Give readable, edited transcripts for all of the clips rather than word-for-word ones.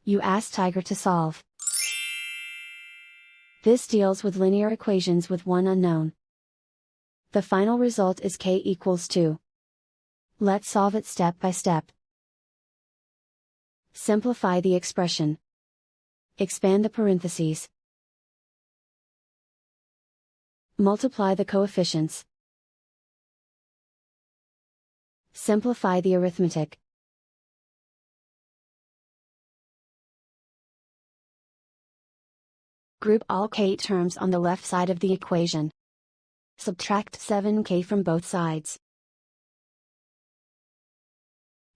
You ask Tiger to solve. This deals with linear equations with one unknown. The final result is k equals 2. Let's solve it step by step. Simplify the expression. Expand the parentheses. Multiply the coefficients. Simplify the arithmetic. Group all k terms on the left side of the equation. Subtract 7k from both sides.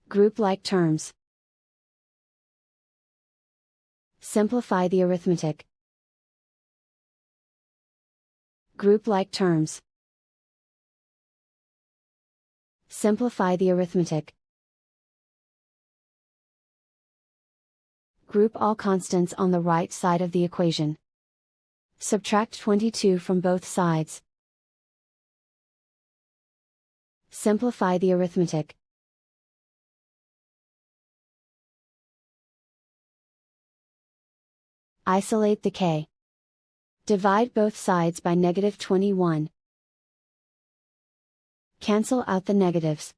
Group like terms. Simplify the arithmetic. Group like terms. Simplify the arithmetic. Group all constants on the right side of the equation. Subtract 22 from both sides. Simplify the arithmetic. Isolate the k. Divide both sides by -21. Cancel out the negatives.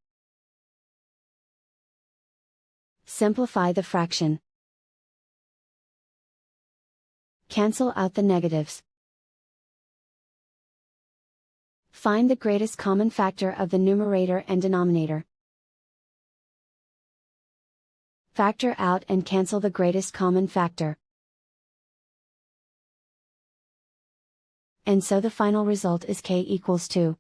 Simplify the fraction. Cancel out the negatives. Find the greatest common factor of the numerator and denominator. Factor out and cancel the greatest common factor. And so the final result is k equals 2.